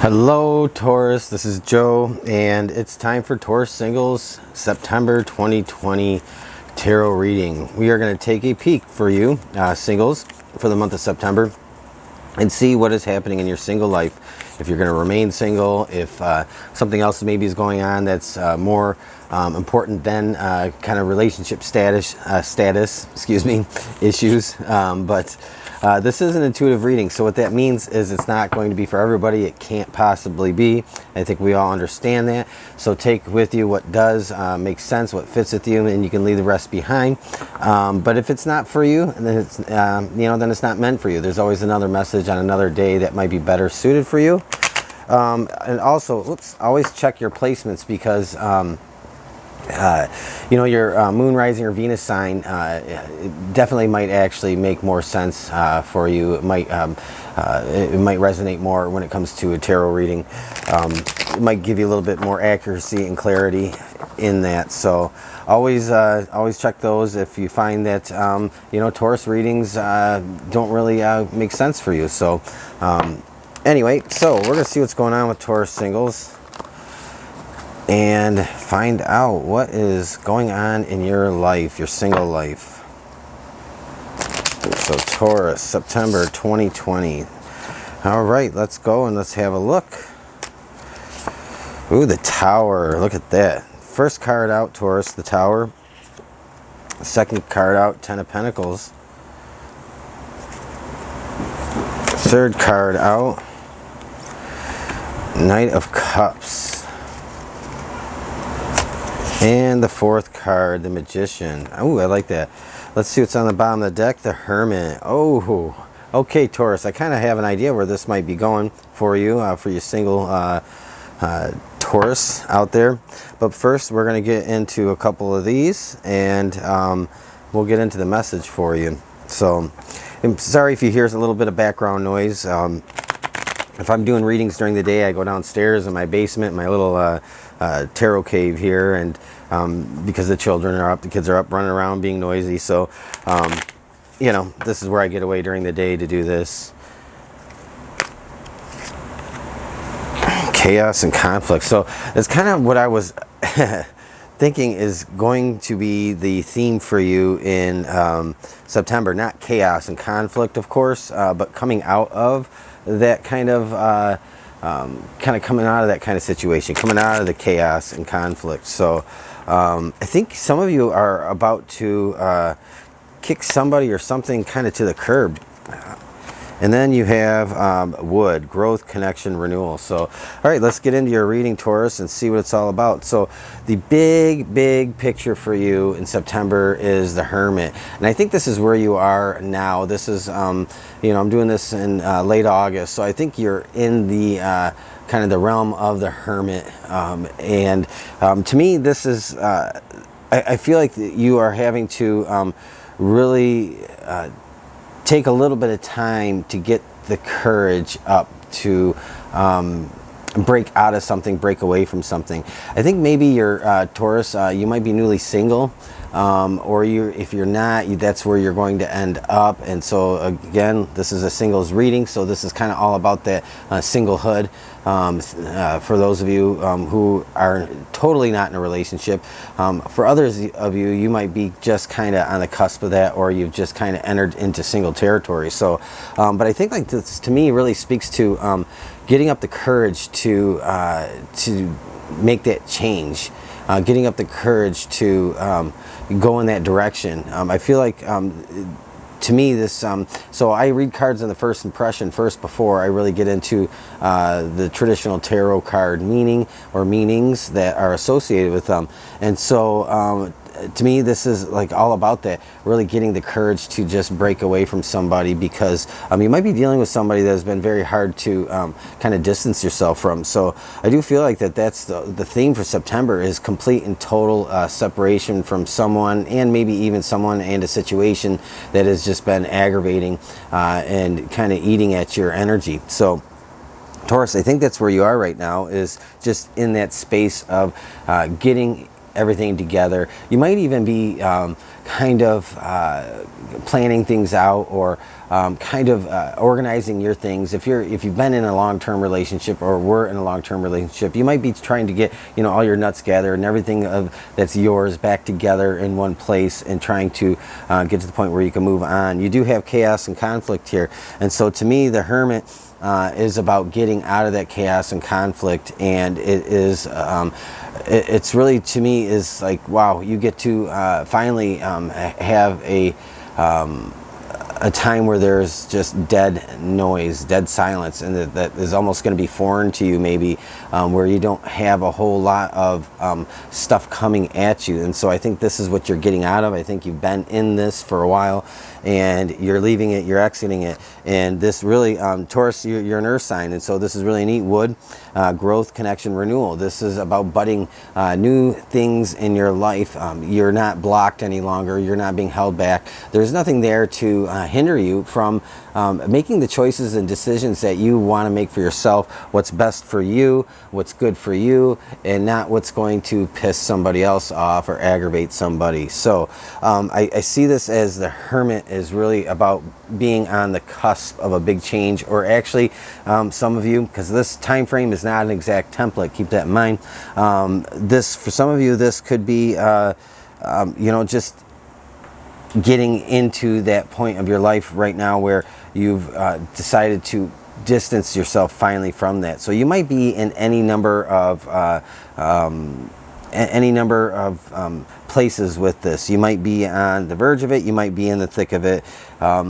Hello Taurus, this is Joe, and it's time for Taurus Singles September 2020 tarot reading. We are going to take a peek for you, singles, for the month of September and see what is happening in your single life. If you're going to remain single, if something else maybe is going on that's more important than kind of relationship status, issues. But this is an intuitive reading, so what that means is it's not going to be for everybody. It can't possibly be. I think we all understand that. So take with you what does make sense, what fits with you, and you can leave the rest behind. But if it's not for you, then it's then it's not meant for you. There's always another message on another day that might be better suited for you. And also, always check your placements, because your moon, rising, or Venus sign it definitely might actually make more sense for you. It might resonate more when it comes to a tarot reading. It might give you a little bit more accuracy and clarity in that. So always check those if you find that Taurus readings don't really make sense for you. So anyway, so we're gonna see what's going on with Taurus singles and find out what is going on in your life, your single life. So Taurus, September 2020. All right, let's go and let's have a look. Ooh, the Tower. Look at that. First card out, Taurus, the Tower. Second card out, Ten of Pentacles. Third card out, Knight of Cups. And the fourth card, the Magician. Oh, I like that. Let's see what's on the bottom of the deck. The Hermit. Oh, okay, Taurus. I kind of have an idea where this might be going for you, for your single Taurus out there. But first, we're going to get into a couple of these, and we'll get into the message for you. So, I'm sorry if you hear a little bit of background noise. If I'm doing readings during the day, I go downstairs in my basement, my little tarot cave here, and because the children are up, the kids are up running around being noisy. So, this is where I get away during the day to do this. Chaos and conflict. So that's kind of what I was thinking is going to be the theme for you in September. Not chaos and conflict, of course, but coming out of that kind of coming out of that kind of situation, coming out of the chaos and conflict. So I think some of you are about to kick somebody or something kind of to the curb. And then you have wood, growth, connection, renewal. So, all right, let's get into your reading, Taurus, and see what it's all about. So the big picture for you in September is the Hermit. And I think this is where you are now. This is, I'm doing this in late August. So I think you're in the kind of the realm of the Hermit. And to me, this is, I feel like you are having to really take a little bit of time to get the courage up to break out of something, break away from something. I think maybe you're Taurus, you might be newly single, or if you're not, that's where you're going to end up. And so again, this is a singles reading, so this is kind of all about that singlehood. For those of you who are totally not in a relationship. For others of you, you might be just kind of on the cusp of that, or you've just kind of entered into single territory. So, but I think like this to me really speaks to getting up the courage to make that change, getting up the courage to go in that direction. I feel like to me, this so I read cards in the first impression first before I really get into the traditional tarot card meaning or meanings that are associated with them. And so to me, this is like all about that, really getting the courage to just break away from somebody, because you might be dealing with somebody that has been very hard to kind of distance yourself from. So I do feel like that's the theme for September, is complete and total separation from someone, and maybe even someone and a situation that has just been aggravating and kind of eating at your energy. So Taurus, I think that's where you are right now, is just in that space of getting everything together. You might even be kind of planning things out, or kind of organizing your things. If you've been in a long-term relationship, or were in a long-term relationship, you might be trying to get, you know, all your nuts gathered and everything that's yours back together in one place, and trying to get to the point where you can move on. You do have chaos and conflict here, and so to me, the Hermit is about getting out of that chaos and conflict, and it is it's really, to me, is like, wow, you get to finally have a time where there's just dead noise, dead silence, and that is almost going to be foreign to you, maybe, where you don't have a whole lot of stuff coming at you. And so I think this is what you're getting out of. I think you've been in this for a while, and you're leaving it, you're exiting it. And this really, Taurus, you're an earth sign, and so this is really neat. Wood, growth, connection, renewal. This is about budding new things in your life. You're not blocked any longer. You're not being held back. There's nothing there to hinder you from making the choices and decisions that you want to make for yourself, what's best for you, what's good for you, and not what's going to piss somebody else off or aggravate somebody. So I see this as the Hermit is really about being on the cusp of a big change, or actually some of you, because this time frame is not an exact template, keep that in mind. This, for some of you, this could be you know, just getting into that point of your life right now where you've decided to distance yourself finally from that. So you might be in any number of places with this. You might be on the verge of it, you might be in the thick of it,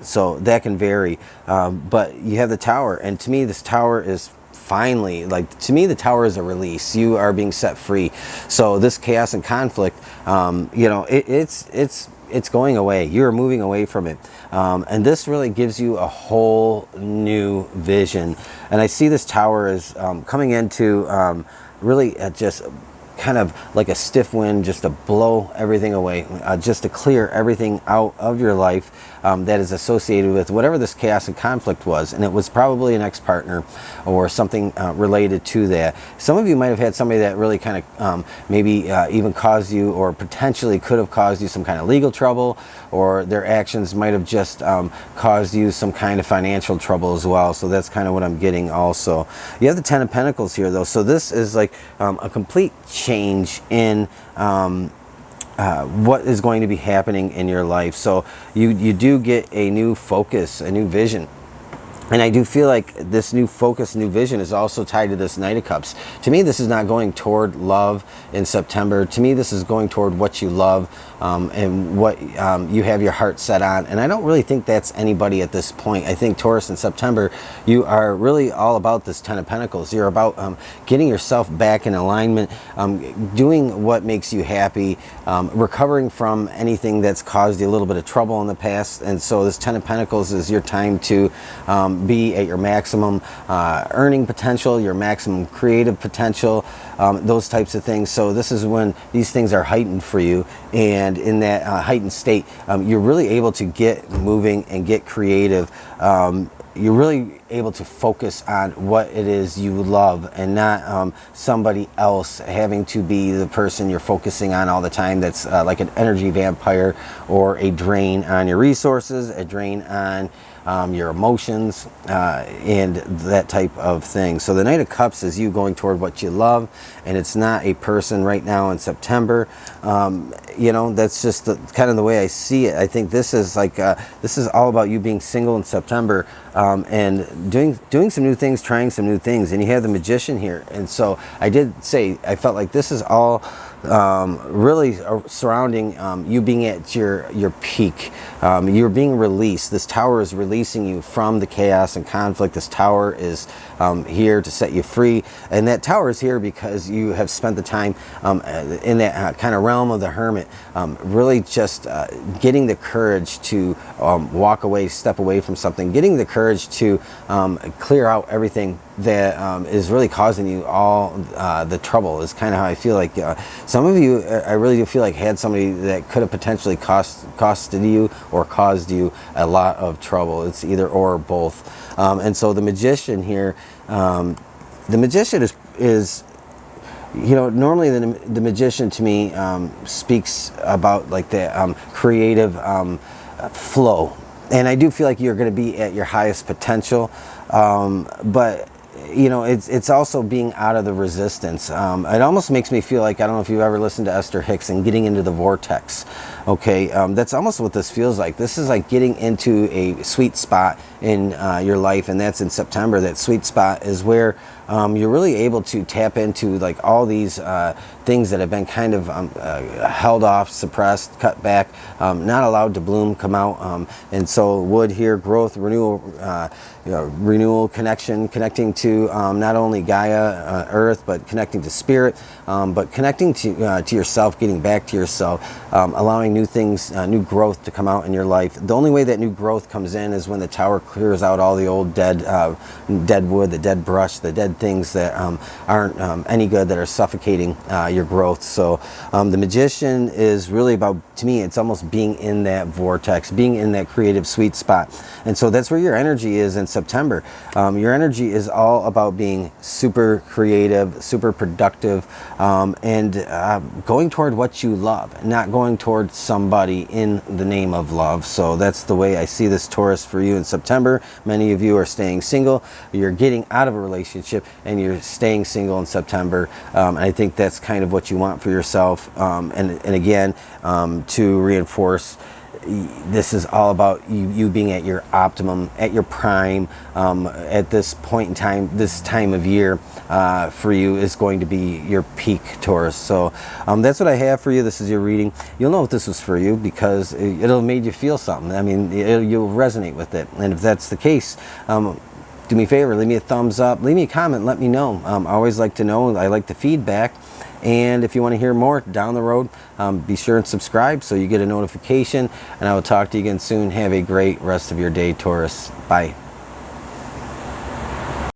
so that can vary. But you have the Tower, and to me this Tower is finally, like, to me the Tower is a release. You are being set free. So this chaos and conflict, you know, it's going away. You're moving away from it. And this really gives you a whole new vision. And I see this Tower as coming into really just kind of like a stiff wind, just to blow everything away, just to clear everything out of your life that is associated with whatever this chaos and conflict was. And it was probably an ex-partner or something related to that. Some of you might have had somebody that really kind of maybe even caused you, or potentially could have caused you, some kind of legal trouble, or their actions might have just caused you some kind of financial trouble as well. So that's kind of what I'm getting also. You have the Ten of Pentacles here, though. So this is like a complete change in what is going to be happening in your life. So you do get a new focus, a new vision. And I do feel like this new focus, new vision is also tied to this Knight of Cups. To me, this is not going toward love in September. To me, this is going toward what you love and what you have your heart set on. And I don't really think that's anybody at this point. I think Taurus in September, you are really all about this Ten of Pentacles. You're about getting yourself back in alignment, doing what makes you happy, recovering from anything that's caused you a little bit of trouble in the past. And so this Ten of Pentacles is your time to be at your maximum earning potential, your maximum creative potential, those types of things. So this is when these things are heightened for you, and in that heightened state, you're really able to get moving and get creative. You're really able to focus on what it is you love, and not somebody else having to be the person you're focusing on all the time. That's like an energy vampire, or a drain on your resources, a drain on your emotions, and that type of thing. So the Knight of Cups is you going toward what you love, and it's not a person right now in September. You know, that's just kind of the way I see it. I think this is like this is all about you being single in September, and doing some new things, trying some new things. And you have the Magician here, and so I did say I felt like this is all really surrounding you being at your peak. You're being released. This Tower is releasing you from the chaos and conflict. This Tower is here to set you free, and that Tower is here because you have spent the time in that kind of realm of the Hermit, really just getting the courage to walk away, step away from something, getting the courage to clear out everything that is really causing you all the trouble, is kind of how I feel like. Some of you, I really do feel like, had somebody that could have potentially costed you or caused you a lot of trouble. It's either or both. And so the Magician here, the Magician is you know, normally the magician to me speaks about like the creative flow, and I do feel like you're going to be at your highest potential, but you know, it's also being out of the resistance. It almost makes me feel like, I don't know if you've ever listened to Esther Hicks, and getting into the vortex. Okay, that's almost what this feels like. This is like getting into a sweet spot in your life, and that's in September. That sweet spot is where you're really able to tap into like all these things that have been kind of held off, suppressed, cut back, not allowed to bloom, come out. And so wood here, growth, renewal, you know, renewal, connecting to not only Gaia, Earth, but connecting to spirit, but connecting to yourself, getting back to yourself, allowing new things, new growth to come out in your life. The only way that new growth comes in is when the tower clears out all the old dead wood, the dead brush, the dead things that aren't any good, that are suffocating your growth. So the magician is really about, to me, it's almost being in that vortex, being in that creative sweet spot. And so that's where your energy is in September. Your energy is all about being super creative, super productive, and going toward what you love, not going toward somebody in the name of love. So that's the way I see this, Taurus, for you in September. Many of you are staying single, you're getting out of a relationship, and you're staying single in September. And I think that's kind of what you want for yourself. And again, to reinforce, this is all about you being at your optimum, at your prime, at this point in time. This time of year for you is going to be your peak, Taurus. So that's what I have for you. This is your reading. You'll know if this was for you because it'll have made you feel something. I mean, you'll resonate with it. And if that's the case, do me a favor, leave me a thumbs up, leave me a comment, let me know. I always like to know. I like the feedback. And if you want to hear more down the road, be sure and subscribe so you get a notification. And I will talk to you again soon. Have a great rest of your day, Taurus. Bye.